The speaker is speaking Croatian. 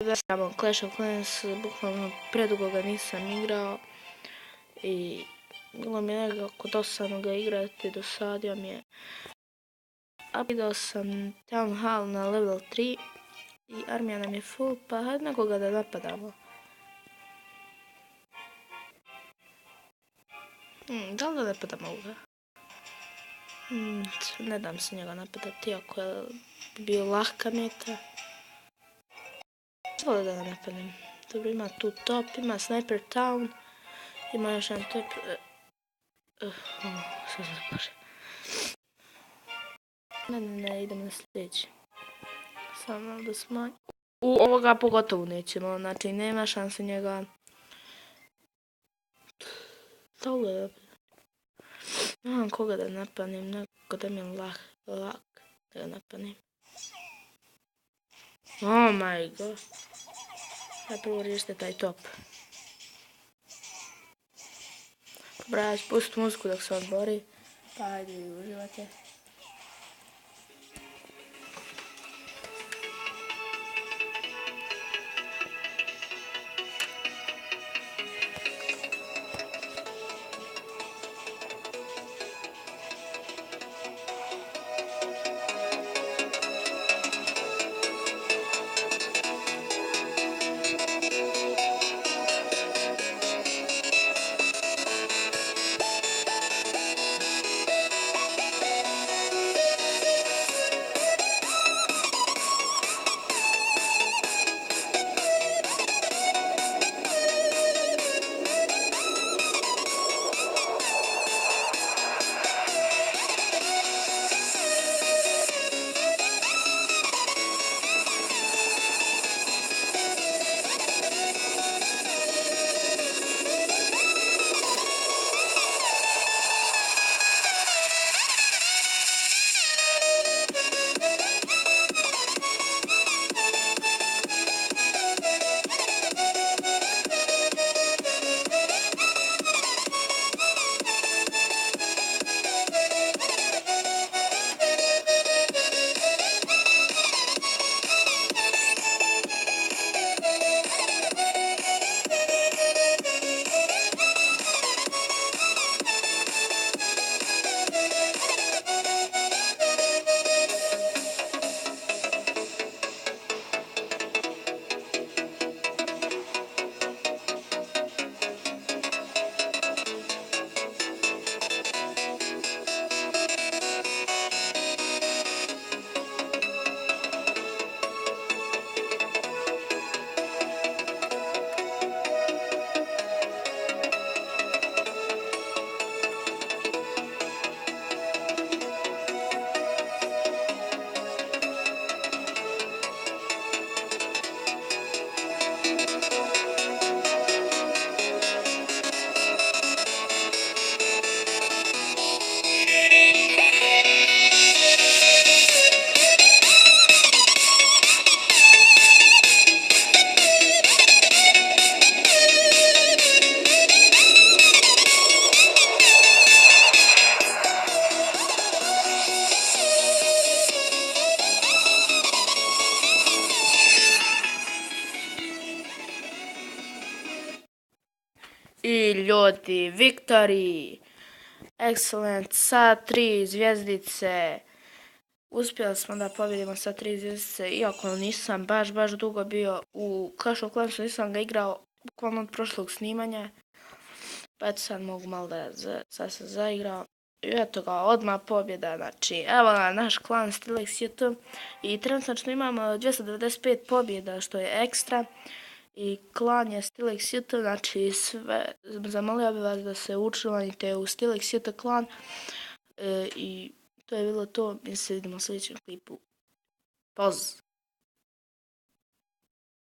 igramo Clash of Clans, bukvalno predugo ga nisam igrao i bilo mi je nekako dosadno ga igrati, dosadio mi je. Upgradao sam Town Hall na level 3 i armija nam je full, pa hajde nekoga da napadamo. Da li da napadamo ovoga? Ne dam se njega napadati, iako je bio lahka meta. Zvoli da ga napadnem. Dobro, ima tu top, ima Sniper Town, ima još jedan top. Sve započe. Ne, idemo na sljedeći. Samo da smanj... Ovoga pogotovo nećemo, znači nema šanse njega. Dobro da nemam koga da napadnem, neko da mi je lak da ga napadnem. Oh my god. Ja prvo riješite taj top. Dobra, ja ću pustiti muziku dok se on bori. Pa ajde, uživajte. I ljudi, victory! Excellent, sa 3 zvjezdice. Uspjeli smo da pobjedimo sa 3 zvjezdice, iako nisam baš dugo bio u Clash of Clansu, nisam ga igrao bukvalno od prošlog snimanja. Pa eto sad mogu malo da sad se zaigrao. I eto ga, odmah pobjeda, znači evo naš klan Stilex YouTube i trenutno imamo 295 pobjeda što je ekstra. I klan je Stilex YouTube, znači sve, zamolio bih vas da se učlanite u Stilex YouTube klan i to je bilo to, mi se vidimo u sljedećem klipu. Poz!